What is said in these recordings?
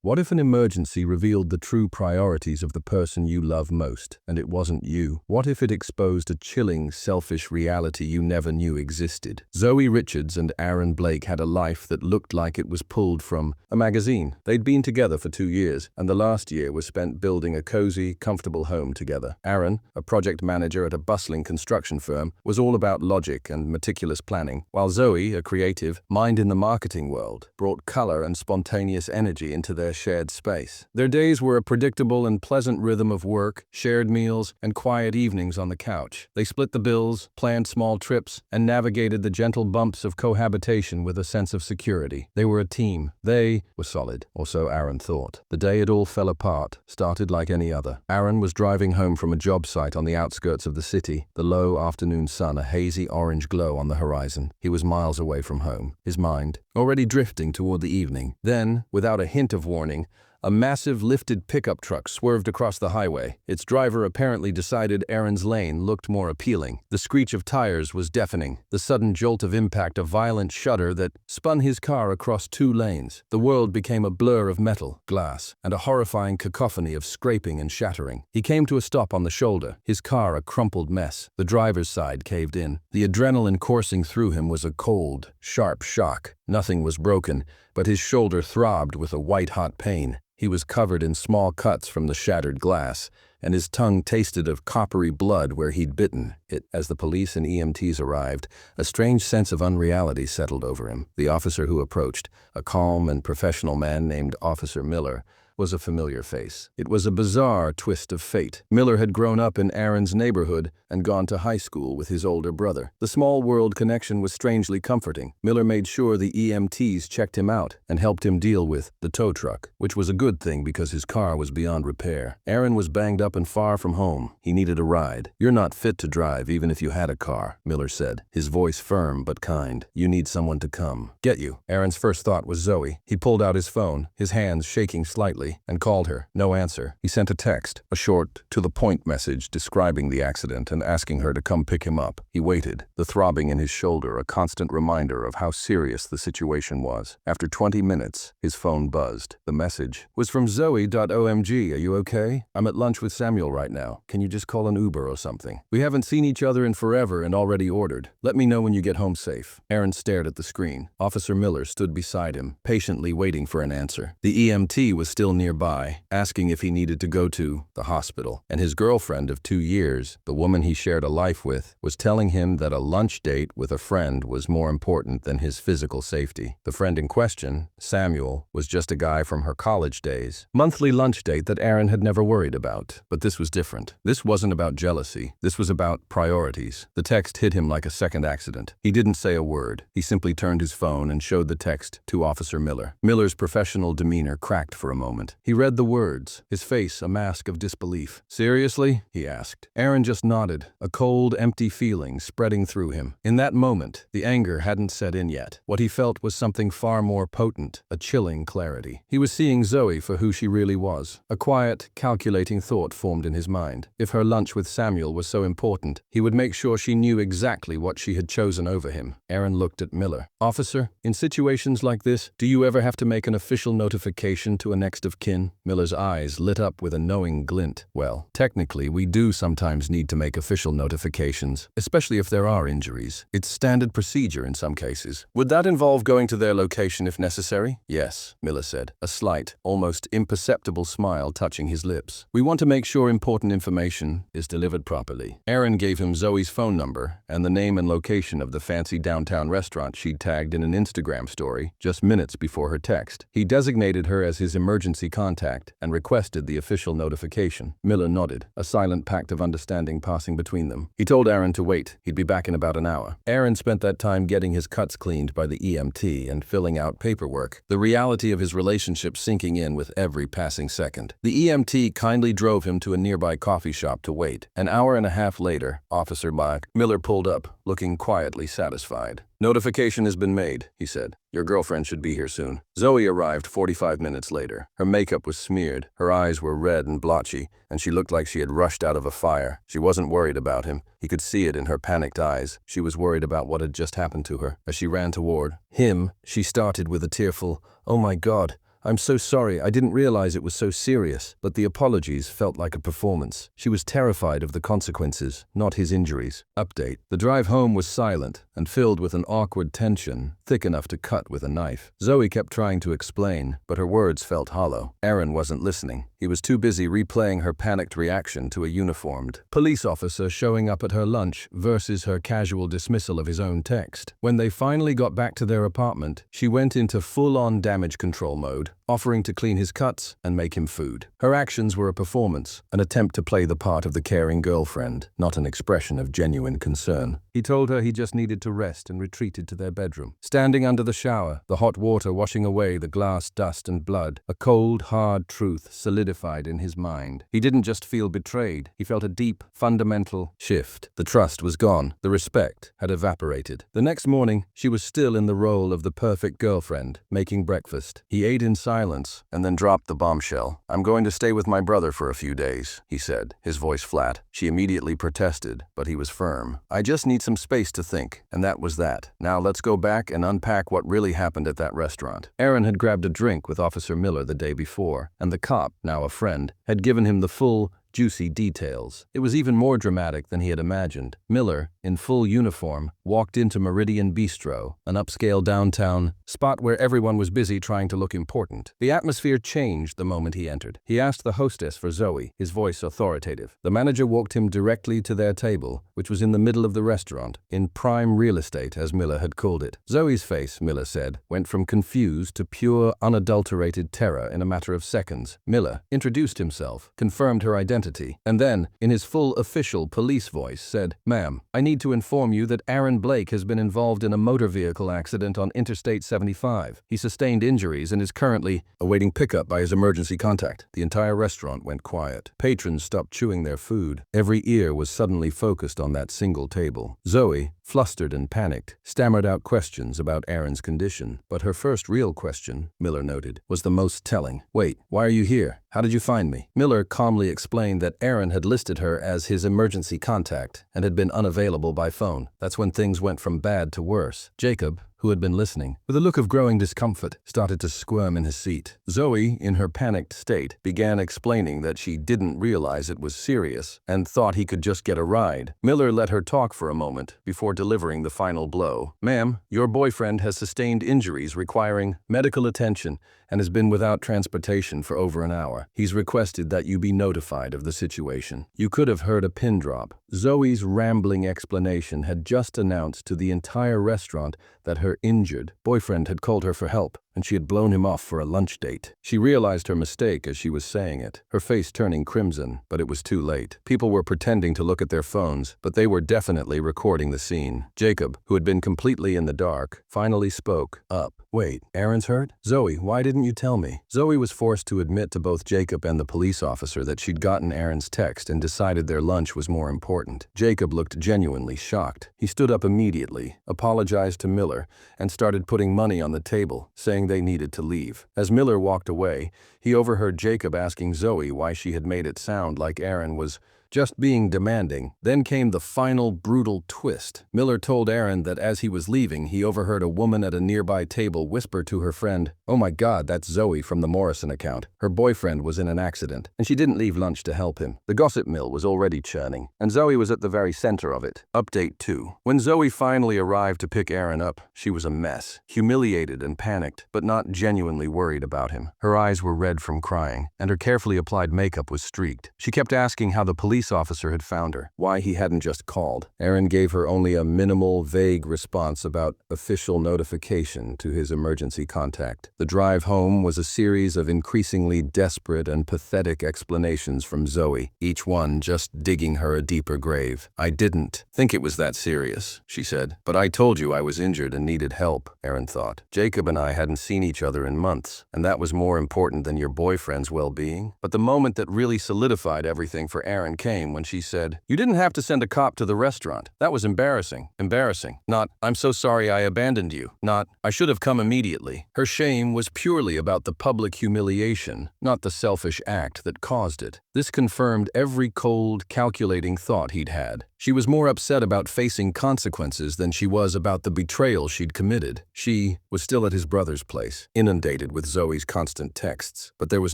What if an emergency revealed the true priorities of the person you love most, and it wasn't you? What if it exposed a chilling, selfish reality you never knew existed? Zoe Richards and Aaron Blake had a life that looked like it was pulled from a magazine. They'd been together for 2 years, and the last year was spent building a cozy, comfortable home together. Aaron, a project manager at a bustling construction firm, was all about logic and meticulous planning, while Zoe, a creative mind in the marketing world, brought color and spontaneous energy into their shared space. Their days were a predictable and pleasant rhythm of work, shared meals, and quiet evenings on the couch. They split the bills, planned small trips, and navigated the gentle bumps of cohabitation with a sense of security. They were a team. They were solid, or so Aaron thought. The day it all fell apart started like any other. Aaron was driving home from a job site on the outskirts of the city, the low afternoon sun a hazy orange glow on the horizon. He was miles away from home, his mind already drifting toward the evening. Then, without a hint of warning, a massive lifted pickup truck swerved across the highway. Its driver apparently decided Aaron's lane looked more appealing. The screech of tires was deafening, the sudden jolt of impact a violent shudder that spun his car across 2 lanes. The world became a blur of metal, glass, and a horrifying cacophony of scraping and shattering. He came to a stop on the shoulder, his car a crumpled mess. The driver's side caved in. The adrenaline coursing through him was a cold, sharp shock. Nothing was broken, but his shoulder throbbed with a white-hot pain. He was covered in small cuts from the shattered glass, and his tongue tasted of coppery blood where he'd bitten it. As the police and EMTs arrived, a strange sense of unreality settled over him. The officer who approached, a calm and professional man named Officer Miller, was a familiar face. It was a bizarre twist of fate. Miller had grown up in Aaron's neighborhood and gone to high school with his older brother. The small world connection was strangely comforting. Miller made sure the EMTs checked him out and helped him deal with the tow truck, which was a good thing because his car was beyond repair. Aaron was banged up and far from home. He needed a ride. "You're not fit to drive even if you had a car," Miller said, his voice firm but kind. "You need someone to come get you." Aaron's first thought was Zoe. He pulled out his phone, his hands shaking slightly, and called her. No answer. He sent a text, a short, to-the-point message describing the accident and asking her to come pick him up. He waited, the throbbing in his shoulder a constant reminder of how serious the situation was. After 20 minutes, his phone buzzed. The message was from Zoe.omg. "Are you okay? I'm at lunch with Samuel right now. Can you just call an Uber or something? We haven't seen each other in forever and already ordered. Let me know when you get home safe." Aaron stared at the screen. Officer Miller stood beside him, patiently waiting for an answer. The EMT was still nearby, asking if he needed to go to the hospital, and his girlfriend of 2 years, the woman he shared a life with, was telling him that a lunch date with a friend was more important than his physical safety. The friend in question, Samuel, was just a guy from her college days. Monthly lunch date that Aaron had never worried about. But this was different. This wasn't about jealousy. This was about priorities. The text hit him like a second accident. He didn't say a word. He simply turned his phone and showed the text to Officer Miller. Miller's professional demeanor cracked for a moment. He read the words, his face a mask of disbelief. "Seriously?" he asked. Aaron just nodded, a cold, empty feeling spreading through him. In that moment, the anger hadn't set in yet. What he felt was something far more potent, a chilling clarity. He was seeing Zoe for who she really was. A quiet, calculating thought formed in his mind. If her lunch with Samuel was so important, he would make sure she knew exactly what she had chosen over him. Aaron looked at Miller. "Officer, in situations like this, do you ever have to make an official notification to a next of kin?" Miller's eyes lit up with a knowing glint. "Well, technically, we do sometimes need to make official notifications, especially if there are injuries. It's standard procedure in some cases." "Would that involve going to their location if necessary?" "Yes," Miller said, a slight, almost imperceptible smile touching his lips. "We want to make sure important information is delivered properly." Aaron gave him Zoe's phone number and the name and location of the fancy downtown restaurant she'd tagged in an Instagram story just minutes before her text. He designated her as his emergency contact and requested the official notification. Miller nodded, a silent pact of understanding passing between them. He told Aaron to wait. He'd be back in about an hour. Aaron spent that time getting his cuts cleaned by the EMT and filling out paperwork, the reality of his relationship sinking in with every passing second. The EMT kindly drove him to a nearby coffee shop to wait. An hour and a half later, Officer Miller pulled up, looking quietly satisfied. "Notification has been made," he said. "Your girlfriend should be here soon." Zoe arrived 45 minutes later. Her makeup was smeared, her eyes were red and blotchy, and she looked like she had rushed out of a fire. She wasn't worried about him. He could see it in her panicked eyes. She was worried about what had just happened to her. As she ran toward him, she started with a tearful, "Oh my God, I'm so sorry, I didn't realize it was so serious. But the apologies felt like a performance. She was terrified of the consequences, not his injuries. Update. The drive home was silent and filled with an awkward tension, thick enough to cut with a knife. Zoe kept trying to explain, but her words felt hollow. Aaron wasn't listening. He was too busy replaying her panicked reaction to a uniformed police officer showing up at her lunch versus her casual dismissal of his own text. When they finally got back to their apartment, she went into full-on damage control mode, offering to clean his cuts and make him food. Her actions were a performance, an attempt to play the part of the caring girlfriend, not an expression of genuine concern. He told her he just needed to rest and retreated to their bedroom. Standing under the shower, the hot water washing away the glass dust and blood, a cold, hard truth solidified in his mind. He didn't just feel betrayed, he felt a deep, fundamental shift. The trust was gone, the respect had evaporated. The next morning, she was still in the role of the perfect girlfriend, making breakfast. He ate in silence and then dropped the bombshell. "I'm going to stay with my brother for a few days," he said, his voice flat. She immediately protested, but he was firm. "I just need some space to think," and that was that. Now let's go back and unpack what really happened at that restaurant. Aaron had grabbed a drink with Officer Miller the day before, and the cop, now a friend, had given him the full, juicy details. It was even more dramatic than he had imagined. Miller, in full uniform, walked into Meridian Bistro, an upscale downtown spot where everyone was busy trying to look important. The atmosphere changed the moment he entered. He asked the hostess for Zoe, his voice authoritative. The manager walked him directly to their table, which was in the middle of the restaurant, in prime real estate, as Miller had called it. Zoe's face, Miller said, went from confused to pure, unadulterated terror in a matter of seconds. Miller introduced himself, confirmed her identity, and then, in his full official police voice, said, "Ma'am, I need to inform you that Aaron Blake has been involved in a motor vehicle accident on Interstate 75. He sustained injuries and is currently awaiting pickup by his emergency contact." The entire restaurant went quiet. Patrons stopped chewing their food. Every ear was suddenly focused on that single table. Zoe, flustered and panicked, stammered out questions about Aaron's condition. But her first real question, Miller noted, was the most telling. "Wait, why are you here? How did you find me?" Miller calmly explained that Aaron had listed her as his emergency contact and had been unavailable by phone. That's when things went from bad to worse. Jacob, who had been listening, with a look of growing discomfort, started to squirm in his seat. Zoe, in her panicked state, began explaining that she didn't realize it was serious and thought he could just get a ride. Miller let her talk for a moment before delivering the final blow. "Ma'am, your boyfriend has sustained injuries requiring medical attention and has been without transportation for over an hour. He's requested that you be notified of the situation." You could have heard a pin drop. Zoe's rambling explanation had just announced to the entire restaurant that her injured boyfriend had called her for help, and she had blown him off for a lunch date. She realized her mistake as she was saying it, her face turning crimson, but it was too late. People were pretending to look at their phones, but they were definitely recording the scene. Jacob, who had been completely in the dark, finally spoke up. "Wait, Aaron's hurt? Zoe, why didn't you tell me?" Zoe was forced to admit to both Jacob and the police officer that she'd gotten Aaron's text and decided their lunch was more important. Jacob looked genuinely shocked. He stood up immediately, apologized to Miller, and started putting money on the table, saying they needed to leave. As Miller walked away, he overheard Jacob asking Zoe why she had made it sound like Aaron was just being demanding. Then came the final brutal twist. Miller told Aaron that as he was leaving, he overheard a woman at a nearby table whisper to her friend, "Oh my God, that's Zoe from the Morrison account. Her boyfriend was in an accident, and she didn't leave lunch to help him." The gossip mill was already churning, and Zoe was at the very center of it. Update 2. When Zoe finally arrived to pick Aaron up, she was a mess, humiliated and panicked, but not genuinely worried about him. Her eyes were red from crying, and her carefully applied makeup was streaked. She kept asking how the police officer had found her, why he hadn't just called. Aaron gave her only a minimal, vague response about official notification to his emergency contact. The drive home was a series of increasingly desperate and pathetic explanations from Zoe, each one just digging her a deeper grave. "I didn't think it was that serious," she said. "But I told you I was injured and needed help," Aaron thought. "Jacob and I hadn't seen each other in months, and that was more important than your boyfriend's well-being." But the moment that really solidified everything for Aaron came when she said, "You didn't have to send a cop to the restaurant. That was embarrassing." Embarrassing. Not, "I'm so sorry I abandoned you." Not, "I should have come immediately." Her shame was purely about the public humiliation, not the selfish act that caused it. This confirmed every cold, calculating thought he'd had. She was more upset about facing consequences than she was about the betrayal she'd committed. She was still at his brother's place, inundated with Zoe's constant texts, but there was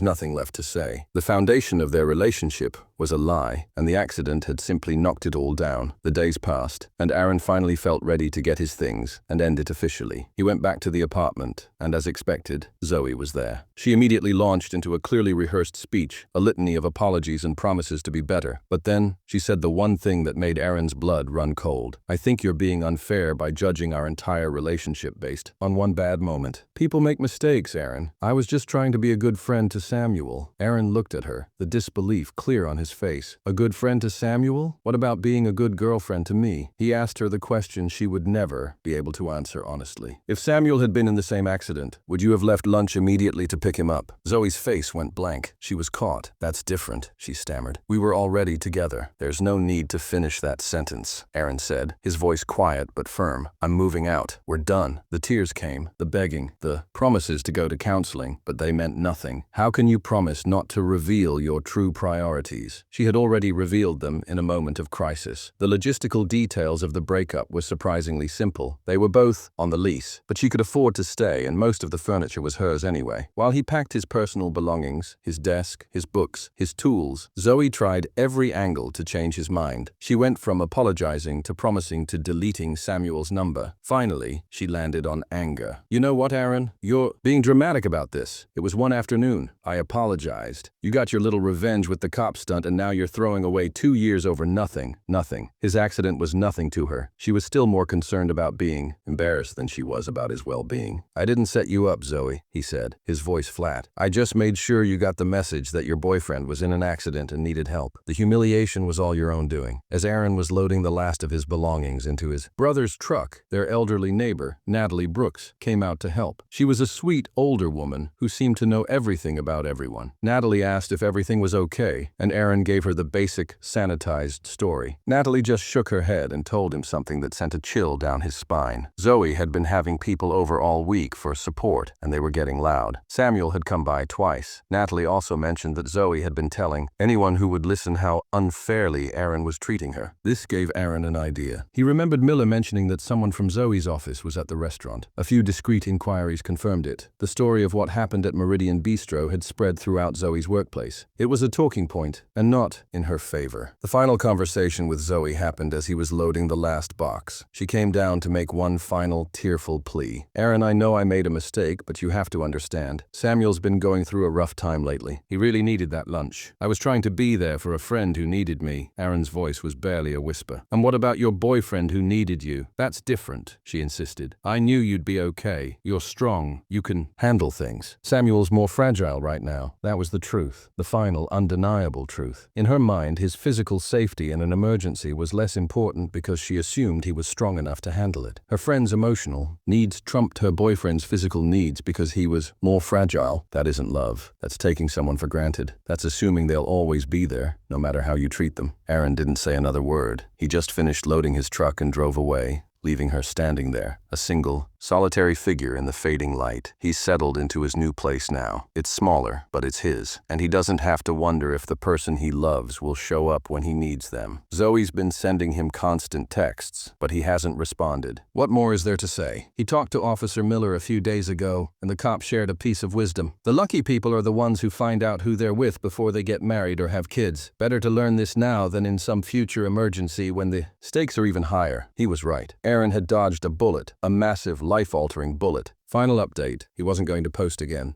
nothing left to say. The foundation of their relationship was a lie, and the accident had simply knocked it all down. The days passed, and Aaron finally felt ready to get his things and end it officially. He went back to the apartment, and as expected, Zoe was there. She immediately launched into a clearly rehearsed speech, a litany of apologies and promises to be better. But then, she said the one thing that made Aaron's blood run cold. "I think you're being unfair by judging our entire relationship based on one bad moment. People make mistakes, Aaron. I was just trying to be a good friend to Samuel." Aaron looked at her, the disbelief clear on his face. "A good friend to Samuel? What about being a good girlfriend to me?" He asked her the question she would never be able to answer honestly. "If Samuel had been in the same accident, would you have left lunch immediately to pick him up?" Zoe's face went blank. She was caught. "That's different," she stammered. "We were already together." "There's no need to finish that sentence," Aaron said, his voice quiet but firm. "I'm moving out. We're done." The tears came, the begging, the promises to go to counseling, but they meant nothing. "How can you promise not to reveal your true priorities?" She had already revealed them in a moment of crisis. The logistical details of the breakup were surprisingly simple. They were both on the lease, but she could afford to stay, and most of the furniture was hers anyway. While he packed his personal belongings, his desk, his books, his tools, Zoe tried every angle to change his mind. She went from apologizing to promising to deleting Samuel's number. Finally, she landed on anger. "You know what, Aaron? You're being dramatic about this. It was one afternoon. I apologized. You got your little revenge with the cop stunt, and now you're throwing away 2 years over nothing." Nothing. His accident was nothing to her. She was still more concerned about being embarrassed than she was about his well-being. "I didn't set you up, Zoe," he said, his voice flat. "I just made sure you got the message that your boyfriend was in an accident and needed help. The humiliation was all your own doing." As Aaron was loading the last of his belongings into his brother's truck, their elderly neighbor, Natalie Brooks, came out to help. She was a sweet, older woman who seemed to know everything about everyone. Natalie asked if everything was okay, and Aaron gave her the basic, sanitized story. Natalie just shook her head and told him something that sent a chill down his spine. Zoe had been having people over all week for support, and they were getting loud. Samuel had come by twice. Natalie also mentioned that Zoe had been telling anyone who would listen how unfairly Aaron was treating her. This gave Aaron an idea. He remembered Miller mentioning that someone from Zoe's office was at the restaurant. A few discreet inquiries confirmed it. The story of what happened at Meridian Bistro had spread throughout Zoe's workplace. It was a talking point, and not in her favor. The final conversation with Zoe happened as he was loading the last box. She came down to make one final tearful plea. "Aaron, I know I made a mistake, but you have to understand. Samuel's been going through a rough time lately. He really needed that lunch. I was trying to be there for a friend who needed me." Aaron's voice was barely a whisper. "And what about your boyfriend who needed you?" "That's different," she insisted. "I knew you'd be okay. You're strong. You can handle things. Samuel's more fragile right now." That was the truth, the final, undeniable truth. In her mind, his physical safety in an emergency was less important because she assumed he was strong enough to handle it. Her friend's emotional needs trumped her boyfriend's physical needs because he was more fragile. That isn't love. That's taking someone for granted. That's assuming they'll always be there, no matter how you treat them. Aaron didn't say another word. He just finished loading his truck and drove away, leaving her standing there, a single, solitary figure in the fading light. He's settled into his new place now. It's smaller, but it's his, and he doesn't have to wonder if the person he loves will show up when he needs them. Zoe's been sending him constant texts, but he hasn't responded. What more is there to say? He talked to Officer Miller a few days ago, and the cop shared a piece of wisdom. The lucky people are the ones who find out who they're with before they get married or have kids. Better to learn this now than in some future emergency when the stakes are even higher. He was right. Aaron had dodged a bullet, a massive, life-altering bullet. Final update, he wasn't going to post again.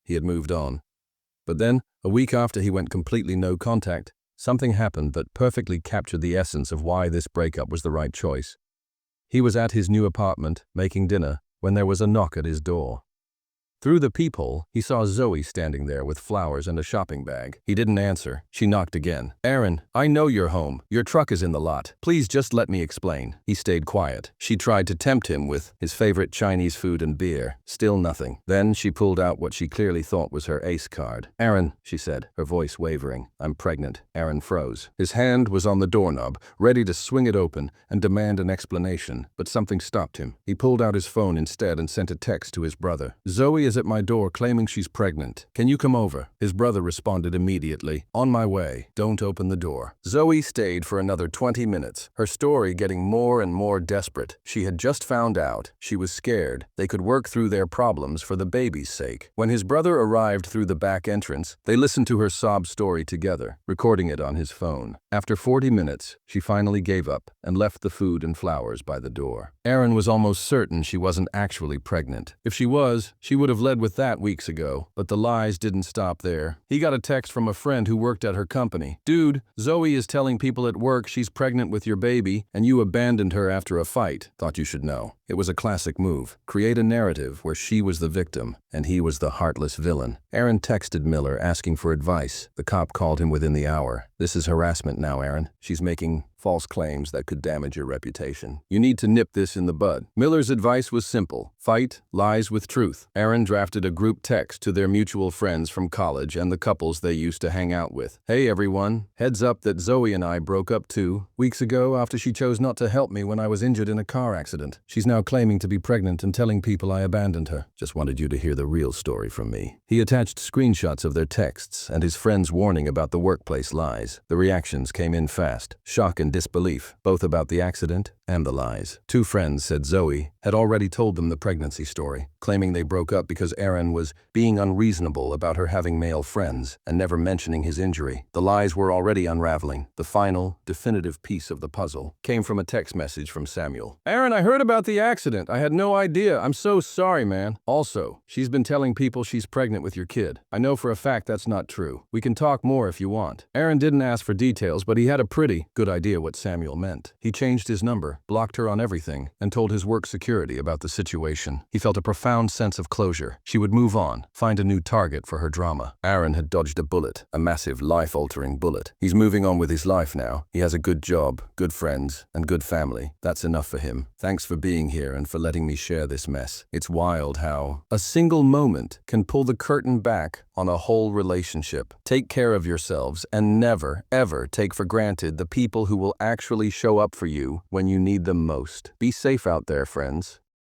He had moved on. But then, a week after he went completely no contact, something happened that perfectly captured the essence of why this breakup was the right choice. He was at his new apartment, making dinner, when there was a knock at his door. Through the peephole, he saw Zoe standing there with flowers and a shopping bag. He didn't answer. She knocked again. "Aaron, I know you're home. Your truck is in the lot. Please just let me explain." He stayed quiet. She tried to tempt him with his favorite Chinese food and beer. Still nothing. Then she pulled out what she clearly thought was her ace card. "Aaron," she said, her voice wavering. "I'm pregnant." Aaron froze. His hand was on the doorknob, ready to swing it open and demand an explanation, but something stopped him. He pulled out his phone instead and sent a text to his brother. "Zoe is is at my door claiming she's pregnant. Can you come over? His brother responded immediately. On my way. Don't open the door. Zoe stayed for another 20 minutes, her story getting more and more desperate. She had just found out. She was scared. They could work through their problems for the baby's sake. When his brother arrived through the back entrance, they listened to her sob story together, recording it on his phone. After 40 minutes, she finally gave up and left the food and flowers by the door. Aaron was almost certain she wasn't actually pregnant. If she was, she would have led with that weeks ago, but the lies didn't stop there. He got a text from a friend who worked at her company. Dude, Zoe is telling people at work she's pregnant with your baby and you abandoned her after a fight. Thought you should know. It was a classic move. Create a narrative where she was the victim and he was the heartless villain. Aaron texted Miller asking for advice. The cop called him within the hour. This is harassment now, Aaron. She's making false claims that could damage your reputation. You need to nip this in the bud. Miller's advice was simple. Fight lies with truth. Aaron drafted a group text to their mutual friends from college and the couples they used to hang out with. Hey everyone, heads up that Zoe and I broke up 2 weeks ago after she chose not to help me when I was injured in a car accident. She's now claiming to be pregnant and telling people I abandoned her. Just wanted you to hear the real story from me. He attached screenshots of their texts and his friends' warning about the workplace lies. The reactions came in fast. Shock and disbelief, both about the accident and the lies. 2 friends said Zoe had already told them the pregnancy story, claiming they broke up because Aaron was being unreasonable about her having male friends and never mentioning his injury. The lies were already unraveling. The final, definitive piece of the puzzle came from a text message from Samuel. Aaron, I heard about the accident. I had no idea. I'm so sorry, man. Also, she's been telling people she's pregnant with your kid. I know for a fact that's not true. We can talk more if you want. Aaron didn't ask for details, but he had a pretty good idea what Samuel meant. He changed his number, blocked her on everything, and told his work security about the situation. He felt a profound sense of closure. She would move on, find a new target for her drama. Aaron had dodged a bullet, a massive life-altering bullet. He's moving on with his life now. He has a good job, good friends, and good family. That's enough for him. Thanks for being here and for letting me share this mess. It's wild how a single moment can pull the curtain back on a whole relationship. Take care of yourselves and never, ever take for granted the people who will actually show up for you when you need them most. Be safe out there, friends.